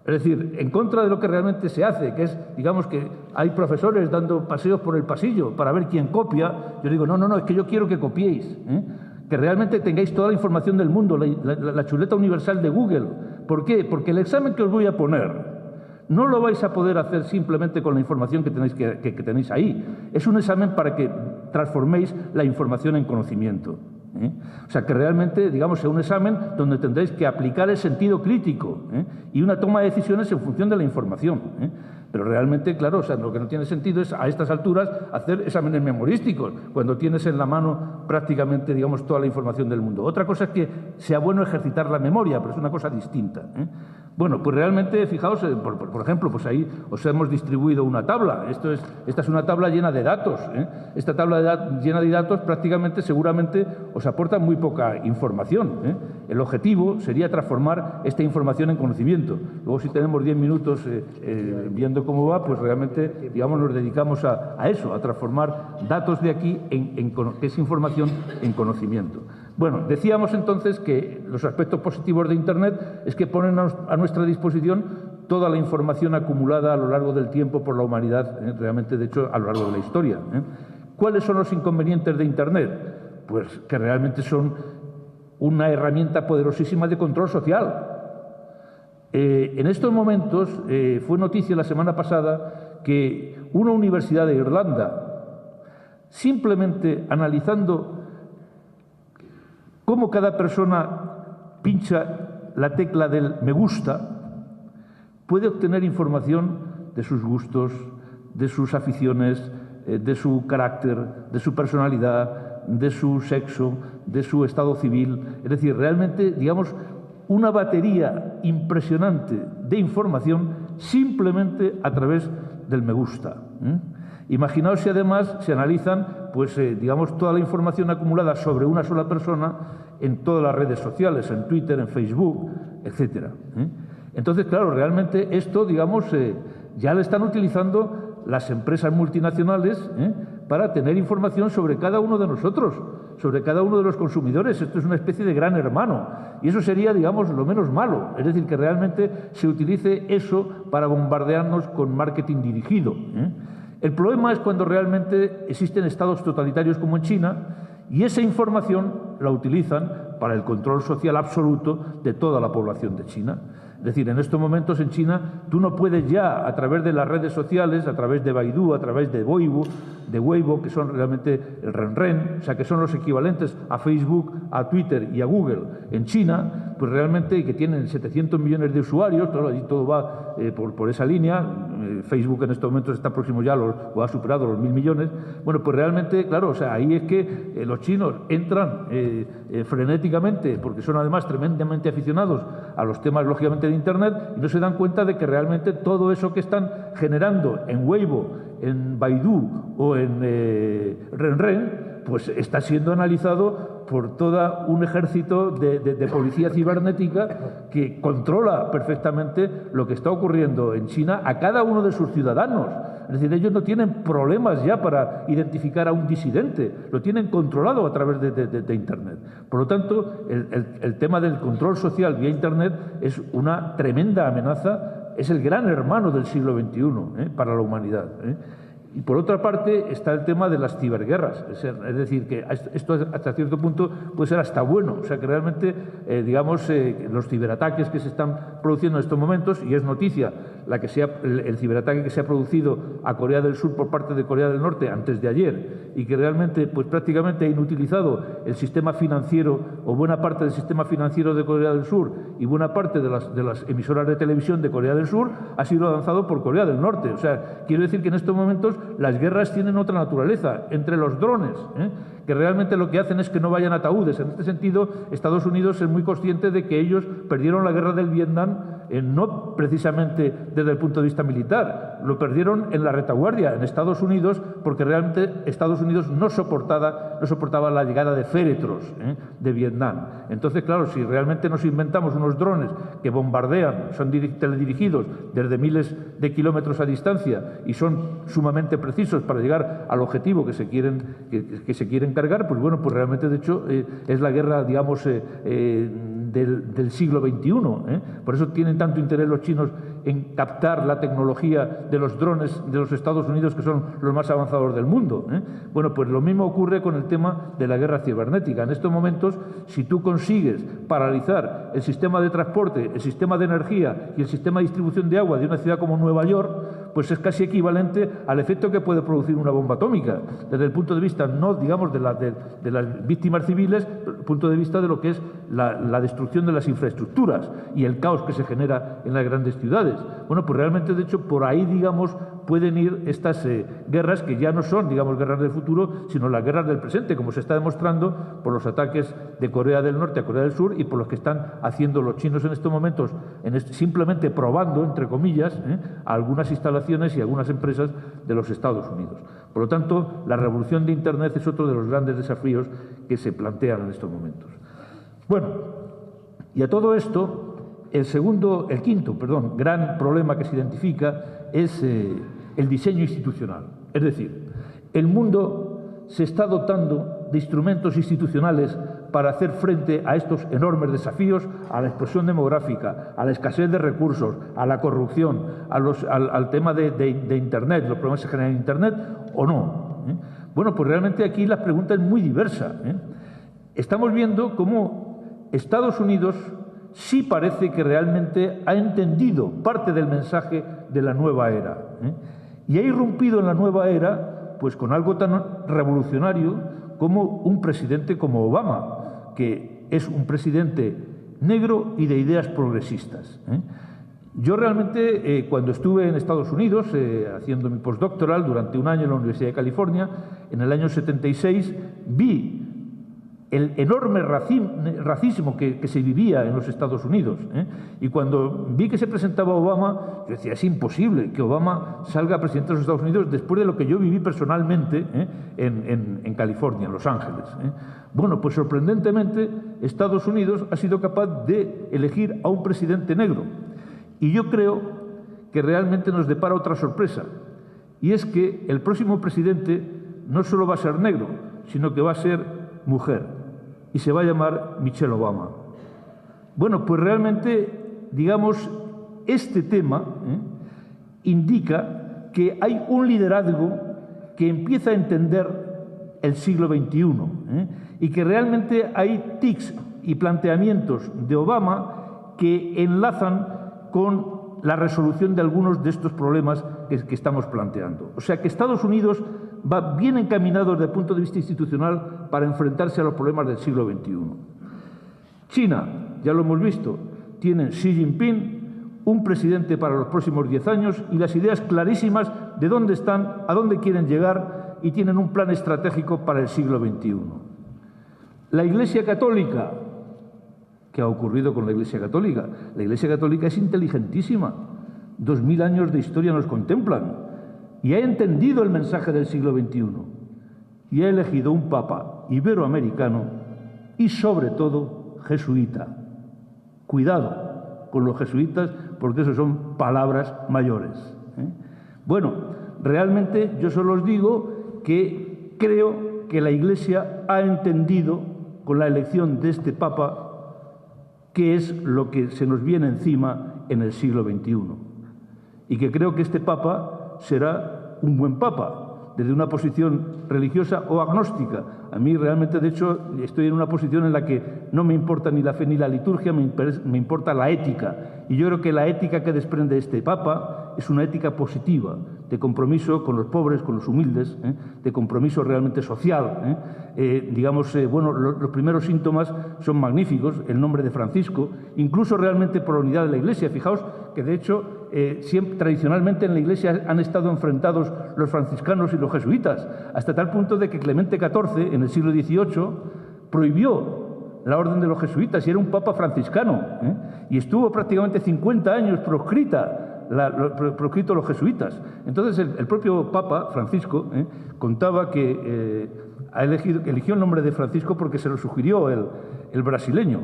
Speaker 1: Es decir, en contra de lo que realmente se hace, que es, digamos, que hay profesores dando paseos por el pasillo para ver quién copia. Yo digo, no, es que yo quiero que copiéis, que realmente tengáis toda la información del mundo, la chuleta universal de Google. ¿Por qué? Porque el examen que os voy a poner no lo vais a poder hacer simplemente con la información que tenéis ahí. Es un examen para que transforméis la información en conocimiento. O sea, que realmente, digamos, sea un examen donde tendréis que aplicar el sentido crítico y una toma de decisiones en función de la información. Pero realmente, claro, o sea, lo que no tiene sentido es a estas alturas hacer exámenes memorísticos, cuando tienes en la mano prácticamente, digamos, toda la información del mundo. Otra cosa es que sea bueno ejercitar la memoria, pero es una cosa distinta, ¿eh? Bueno, pues realmente, fijaos, por ejemplo, pues ahí os hemos distribuido una tabla. Esta es una tabla llena de datos, ¿eh? Esta tabla llena de datos prácticamente, seguramente, os aporta muy poca información, ¿eh? El objetivo sería transformar esta información en conocimiento. Luego, si tenemos 10 minutos viendo cómo va, pues realmente, digamos, nos dedicamos a eso, a transformar datos de aquí, que es información, en conocimiento. Bueno, decíamos entonces que los aspectos positivos de Internet es que ponen a nuestra disposición toda la información acumulada a lo largo del tiempo por la humanidad, realmente, de hecho, a lo largo de la historia, ¿eh? ¿Cuáles son los inconvenientes de Internet? Pues que realmente son una herramienta poderosísima de control social. En estos momentos, fue noticia la semana pasada que una universidad de Irlanda, simplemente analizando cómo cada persona pincha la tecla del me gusta, puede obtener información de sus gustos, de sus aficiones, de su carácter, de su personalidad, de su sexo, de su estado civil. Es decir, realmente, digamos, una batería impresionante de información simplemente a través del me gusta, ¿eh? Imaginaos si además se analizan, pues, digamos, toda la información acumulada sobre una sola persona en todas las redes sociales, en Twitter, en Facebook, etcétera, ¿eh? Entonces, claro, realmente esto, digamos, ya lo están utilizando las empresas multinacionales, ¿eh?, para tener información sobre cada uno de nosotros, sobre cada uno de los consumidores. Esto es una especie de gran hermano. Y eso sería, digamos, lo menos malo. Es decir, que realmente se utilice eso para bombardearnos con marketing dirigido, ¿eh? El problema es cuando realmente existen estados totalitarios como en China y esa información la utilizan para el control social absoluto de toda la población de China. Es decir, en estos momentos en China tú no puedes ya, a través de las redes sociales, a través de Baidu, a través de Weibo, que son realmente el Renren, o sea, que son los equivalentes a Facebook, a Twitter y a Google en China, pues realmente, que tienen 700 millones de usuarios, todo va por esa línea. Facebook en estos momentos está próximo ya o ha superado los 1.000 millones. Bueno, pues realmente, claro, o sea, ahí es que los chinos entran frenéticamente, porque son además tremendamente aficionados a los temas, lógicamente, de Internet, y no se dan cuenta de que realmente todo eso que están generando en Weibo, en Baidu o en Renren, pues está siendo analizado por todo un ejército de policía cibernética que controla perfectamente lo que está ocurriendo en China a cada uno de sus ciudadanos. Es decir, ellos no tienen problemas ya para identificar a un disidente, lo tienen controlado a través de Internet. Por lo tanto, el tema del control social vía Internet es una tremenda amenaza, es el gran hermano del siglo XXI, para la humanidad, ¿eh? Y por otra parte está el tema de las ciberguerras, es decir, que esto hasta cierto punto puede ser hasta bueno, o sea que realmente, digamos, los ciberataques que se están produciendo en estos momentos, y es noticia el ciberataque que se ha producido a Corea del Sur por parte de Corea del Norte antes de ayer, y que realmente, pues prácticamente ha inutilizado el sistema financiero o buena parte del sistema financiero de Corea del Sur y buena parte de las emisoras de televisión de Corea del Sur, ha sido lanzado por Corea del Norte. O sea, quiero decir que en estos momentos las guerras tienen otra naturaleza, entre los drones, que realmente lo que hacen es que no vayan ataúdes. En este sentido, Estados Unidos es muy consciente de que ellos perdieron la guerra del Vietnam, no precisamente desde el punto de vista militar, lo perdieron en la retaguardia, en Estados Unidos, porque realmente Estados Unidos no soportaba la llegada de féretros de Vietnam. Entonces, claro, si realmente nos inventamos unos drones que bombardean, son teledirigidos desde miles de kilómetros a distancia y son sumamente precisos para llegar al objetivo que se quieren cargar, pues bueno, pues realmente, de hecho, es la guerra, digamos, del siglo XXI. Por eso tienen tanto interés los chinos en captar la tecnología de los drones de los Estados Unidos, que son los más avanzados del mundo. Bueno, pues lo mismo ocurre con el tema de la guerra cibernética. En estos momentos, si tú consigues paralizar el sistema de transporte, el sistema de energía y el sistema de distribución de agua de una ciudad como Nueva York, pues es casi equivalente al efecto que puede producir una bomba atómica, desde el punto de vista, no digamos de las víctimas civiles, desde el punto de vista de lo que es la destrucción de las infraestructuras y el caos que se genera en las grandes ciudades. Bueno, pues realmente, de hecho, por ahí, digamos, pueden ir estas guerras que ya no son, digamos, guerras del futuro, sino las guerras del presente, como se está demostrando por los ataques de Corea del Norte a Corea del Sur y por los que están haciendo los chinos en estos momentos, simplemente probando, entre comillas, algunas instalaciones y algunas empresas de los Estados Unidos. Por lo tanto, la revolución de Internet es otro de los grandes desafíos que se plantean en estos momentos. Bueno, y a todo esto, el quinto gran problema que se identifica es el diseño institucional. Es decir, el mundo se está dotando de instrumentos institucionales para hacer frente a estos enormes desafíos, a la explosión demográfica, a la escasez de recursos, a la corrupción, al tema de Internet, los problemas que se generan en Internet, ¿o no? Bueno, pues realmente aquí la pregunta es muy diversa. Estamos viendo cómo Estados Unidos sí parece que realmente ha entendido parte del mensaje de la nueva era, y ha irrumpido en la nueva era pues con algo tan revolucionario como un presidente como Obama, que es un presidente negro y de ideas progresistas. Yo realmente, cuando estuve en Estados Unidos haciendo mi postdoctoral durante un año en la Universidad de California, en el año 76, vi el enorme racismo que se vivía en los Estados Unidos. Y cuando vi que se presentaba Obama, yo decía, es imposible que Obama salga presidente de los Estados Unidos después de lo que yo viví personalmente en California, en Los Ángeles. Bueno, pues sorprendentemente Estados Unidos ha sido capaz de elegir a un presidente negro. Y yo creo que realmente nos depara otra sorpresa, y es que el próximo presidente no solo va a ser negro, sino que va a ser mujer, y se va a llamar Michelle Obama. Bueno, pues realmente, digamos, este tema indica que hay un liderazgo que empieza a entender el siglo XXI, y que realmente hay tics y planteamientos de Obama que enlazan con la resolución de algunos de estos problemas que estamos planteando. O sea que Estados Unidos va bien encaminado desde el punto de vista institucional para enfrentarse a los problemas del siglo XXI. China, ya lo hemos visto, tiene Xi Jinping, un presidente para los próximos 10 años y las ideas clarísimas de dónde están, a dónde quieren llegar, y tienen un plan estratégico para el siglo XXI. La Iglesia Católica, ¿qué ha ocurrido con la Iglesia Católica? La Iglesia Católica es inteligentísima. 2000 años de historia nos contemplan y ha entendido el mensaje del siglo XXI y ha elegido un papa iberoamericano y, sobre todo, jesuita. Cuidado con los jesuitas, porque eso son palabras mayores. Bueno, realmente yo solo os digo que creo que la Iglesia ha entendido con la elección de este papa qué es lo que se nos viene encima en el siglo XXI. Y que creo que este papa será un buen papa, desde una posición religiosa o agnóstica. A mí realmente, de hecho, estoy en una posición en la que no me importa ni la fe ni la liturgia, me importa la ética. Y yo creo que la ética que desprende este papa es una ética positiva, de compromiso con los pobres, con los humildes, de compromiso realmente social. Bueno, los primeros síntomas son magníficos, el nombre de Francisco, incluso realmente por la unidad de la Iglesia. Fijaos que, de hecho, siempre, tradicionalmente en la Iglesia han estado enfrentados los franciscanos y los jesuitas, hasta tal punto de que Clemente XIV, en el siglo XVIII, prohibió la orden de los jesuitas, y era un papa franciscano, y estuvo prácticamente 50 años proscrito los jesuitas. Entonces el propio Papa Francisco contaba que eligió el nombre de Francisco porque se lo sugirió el brasileño,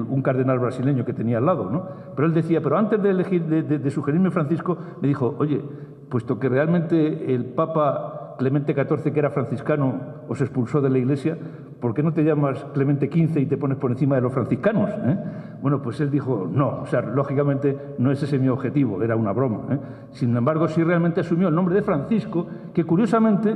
Speaker 1: un cardenal brasileño que tenía al lado, ¿no? Pero él decía, pero antes de sugerirme Francisco, me dijo, oye, puesto que realmente el Papa Clemente XIV, que era franciscano, os expulsó de la Iglesia, ¿por qué no te llamas Clemente XV y te pones por encima de los franciscanos? Bueno, pues él dijo, no, o sea, lógicamente no es ese mi objetivo, era una broma. Sin embargo, sí realmente asumió el nombre de Francisco, que curiosamente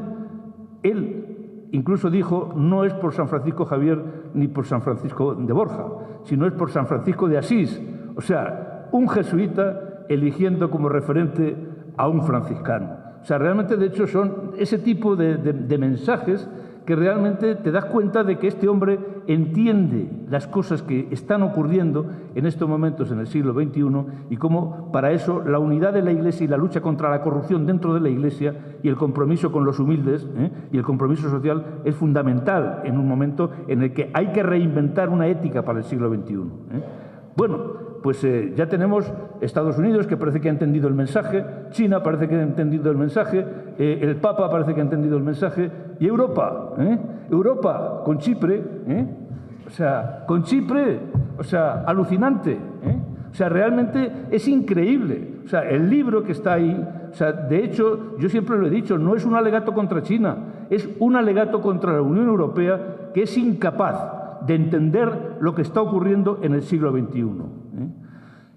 Speaker 1: él incluso dijo, no es por San Francisco Javier ni por San Francisco de Borja, sino es por San Francisco de Asís. O sea, un jesuita eligiendo como referente a un franciscano. O sea, realmente, de hecho, son ese tipo de mensajes que realmente te das cuenta de que este hombre entiende las cosas que están ocurriendo en estos momentos en el siglo XXI y cómo para eso la unidad de la Iglesia y la lucha contra la corrupción dentro de la Iglesia y el compromiso con los humildes y el compromiso social es fundamental en un momento en el que hay que reinventar una ética para el siglo XXI. Bueno, pues ya tenemos Estados Unidos, que parece que ha entendido el mensaje, China parece que ha entendido el mensaje, el Papa parece que ha entendido el mensaje, y Europa, Europa con Chipre, o sea, con Chipre, o sea, alucinante, o sea, realmente es increíble. O sea, el libro que está ahí, o sea, de hecho, yo siempre lo he dicho, no es un alegato contra China, es un alegato contra la Unión Europea que es incapaz de entender lo que está ocurriendo en el siglo XXI.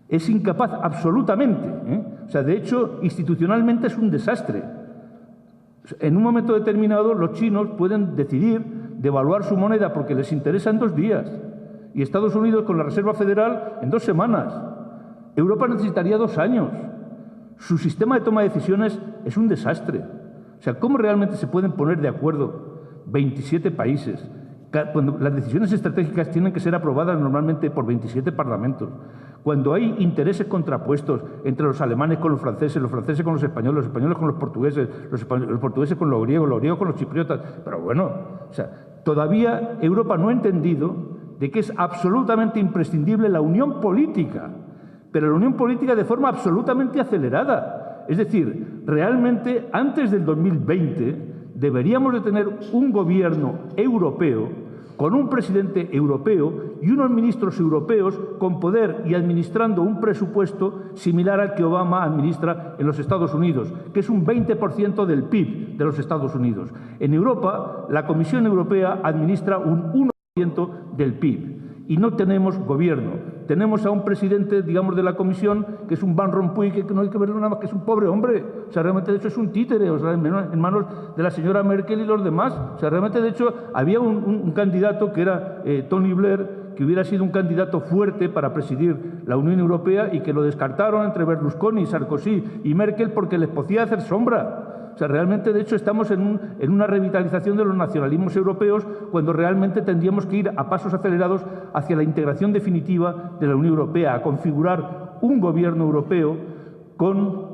Speaker 1: Es incapaz absolutamente. O sea, de hecho, institucionalmente es un desastre. En un momento determinado, los chinos pueden decidir devaluar su moneda porque les interesa en 2 días. Y Estados Unidos, con la Reserva Federal, en 2 semanas. Europa necesitaría 2 años. Su sistema de toma de decisiones es un desastre. O sea, ¿cómo realmente se pueden poner de acuerdo 27 países? Cuando las decisiones estratégicas tienen que ser aprobadas normalmente por 27 parlamentos, cuando hay intereses contrapuestos entre los alemanes con los franceses con los españoles con los portugueses con los griegos con los chipriotas. Pero bueno, o sea, todavía Europa no ha entendido de que es absolutamente imprescindible la unión política, pero la unión política de forma absolutamente acelerada. Es decir, realmente antes del 2020 deberíamos de tener un gobierno europeo con un presidente europeo y unos ministros europeos con poder y administrando un presupuesto similar al que Obama administra en los Estados Unidos, que es un 20% del PIB de los Estados Unidos. En Europa, la Comisión Europea administra un 1% del PIB. Y no tenemos gobierno. Tenemos a un presidente, digamos, de la Comisión, que es un Van Rompuy, que no hay que verlo nada más, que es un pobre hombre. O sea, realmente, de hecho, es un títere, o sea, en manos de la señora Merkel y los demás. O sea, realmente, de hecho, había un candidato que era Tony Blair, que hubiera sido un candidato fuerte para presidir la Unión Europea y que lo descartaron entre Berlusconi, Sarkozy y Merkel porque les podía hacer sombra. O sea, realmente, de hecho, estamos en una revitalización de los nacionalismos europeos cuando realmente tendríamos que ir a pasos acelerados hacia la integración definitiva de la Unión Europea, a configurar un gobierno europeo con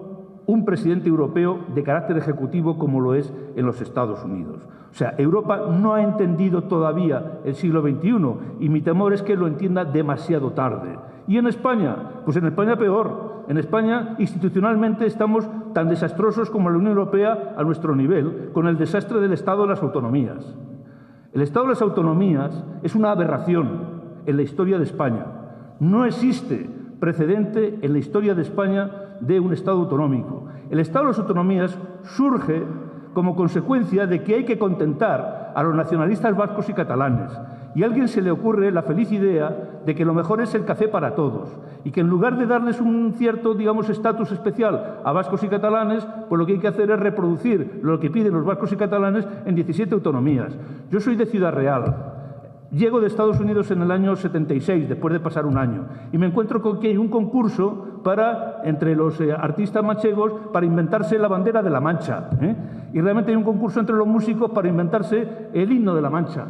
Speaker 1: un presidente europeo de carácter ejecutivo como lo es en los Estados Unidos. O sea, Europa no ha entendido todavía el siglo XXI y mi temor es que lo entienda demasiado tarde. ¿Y en España? Pues en España peor. En España, institucionalmente, estamos tan desastrosos como la Unión Europea a nuestro nivel, con el desastre del Estado de las autonomías. El Estado de las autonomías es una aberración en la historia de España. No existe precedente en la historia de España de un Estado autonómico. El Estado de las autonomías surge como consecuencia de que hay que contentar a los nacionalistas vascos y catalanes. Y a alguien se le ocurre la feliz idea de que lo mejor es el café para todos y que en lugar de darles un cierto, digamos, estatus especial a vascos y catalanes, pues lo que hay que hacer es reproducir lo que piden los vascos y catalanes en 17 autonomías. Yo soy de Ciudad Real. Llego de Estados Unidos en el año 76, después de pasar un año, y me encuentro con que hay un concurso entre los artistas manchegos para inventarse la bandera de la Mancha. Y realmente hay un concurso entre los músicos para inventarse el himno de la Mancha.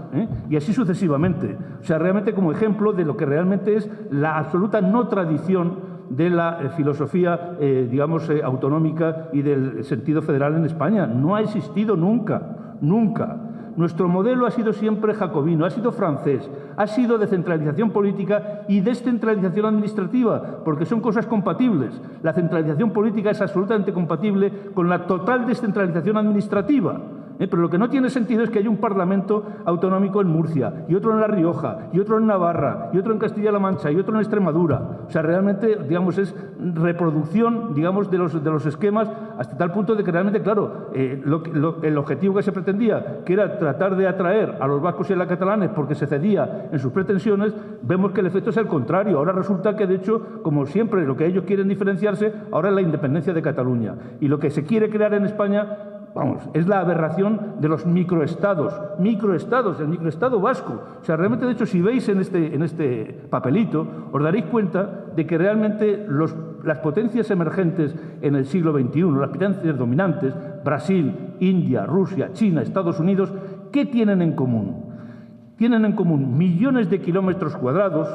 Speaker 1: Y así sucesivamente. O sea, realmente como ejemplo de lo que realmente es la absoluta no tradición de la filosofía, digamos, autonómica y del sentido federal en España. No ha existido nunca, nunca. Nuestro modelo ha sido siempre jacobino, ha sido francés, ha sido de centralización política y descentralización administrativa, porque son cosas compatibles. La centralización política es absolutamente compatible con la total descentralización administrativa. Pero lo que no tiene sentido es que haya un Parlamento autonómico en Murcia, y otro en La Rioja, y otro en Navarra, y otro en Castilla-La Mancha, y otro en Extremadura. O sea, realmente, digamos, es reproducción, digamos, de los esquemas, hasta tal punto de que realmente, claro, el objetivo que se pretendía, que era tratar de atraer a los vascos y a los catalanes porque se cedía en sus pretensiones, vemos que el efecto es el contrario. Ahora resulta que, de hecho, como siempre, lo que ellos quieren diferenciarse, ahora es la independencia de Cataluña. Y lo que se quiere crear en España, vamos, es la aberración de los microestados, el microestado vasco. O sea, realmente, de hecho, si veis en este papelito, os daréis cuenta de que realmente las potencias emergentes en el siglo XXI, las potencias dominantes, Brasil, India, Rusia, China, Estados Unidos, ¿qué tienen en común? Tienen en común millones de kilómetros cuadrados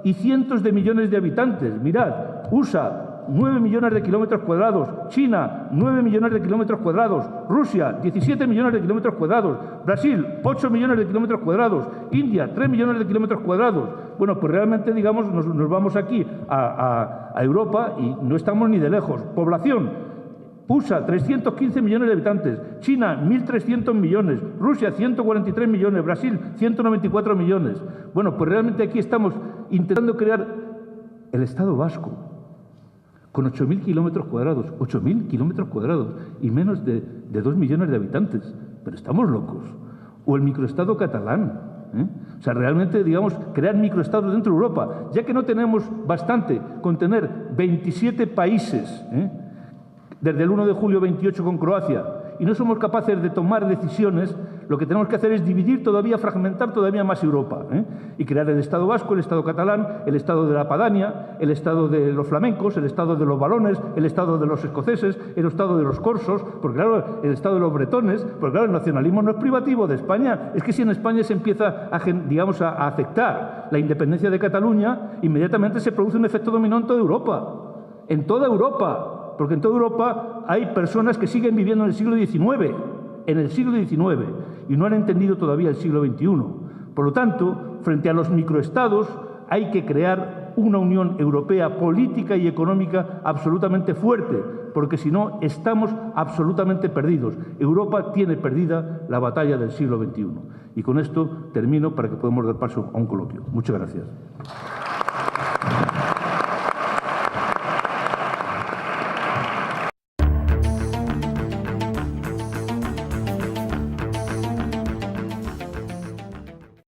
Speaker 1: y cientos de millones de habitantes. Mirad, USA, 9 millones de kilómetros cuadrados, China, 9 millones de kilómetros cuadrados, Rusia, 17 millones de kilómetros cuadrados, Brasil, 8 millones de kilómetros cuadrados, India, 3 millones de kilómetros cuadrados. Bueno, pues realmente, digamos, nos vamos aquí a Europa y no estamos ni de lejos. Población: USA, 315 millones de habitantes, China, 1.300 millones, Rusia, 143 millones, Brasil, 194 millones. Bueno, pues realmente aquí estamos intentando crear el Estado vasco, con 8.000 kilómetros cuadrados, 8.000 kilómetros cuadrados y menos de 2 millones de habitantes. Pero estamos locos. O el microestado catalán. O sea, realmente, digamos, crear microestados dentro de Europa, ya que no tenemos bastante con tener 27 países, desde el 1 de julio 28 con Croacia, y no somos capaces de tomar decisiones, lo que tenemos que hacer es dividir todavía, fragmentar todavía más Europa, y crear el Estado vasco, el Estado catalán, el Estado de la Padania, el Estado de los flamencos, el Estado de los valones, el Estado de los escoceses, el Estado de los corsos, porque claro, el Estado de los bretones, porque claro, el nacionalismo no es privativo de España, es que si en España se empieza a aceptar la independencia de Cataluña, inmediatamente se produce un efecto dominó en toda Europa, porque en toda Europa hay personas que siguen viviendo en el siglo XIX, y no han entendido todavía el siglo XXI. Por lo tanto, frente a los microestados hay que crear una Unión Europea política y económica absolutamente fuerte, porque si no estamos absolutamente perdidos. Europa tiene perdida la batalla del siglo XXI. Y con esto termino para que podamos dar paso a un coloquio. Muchas gracias.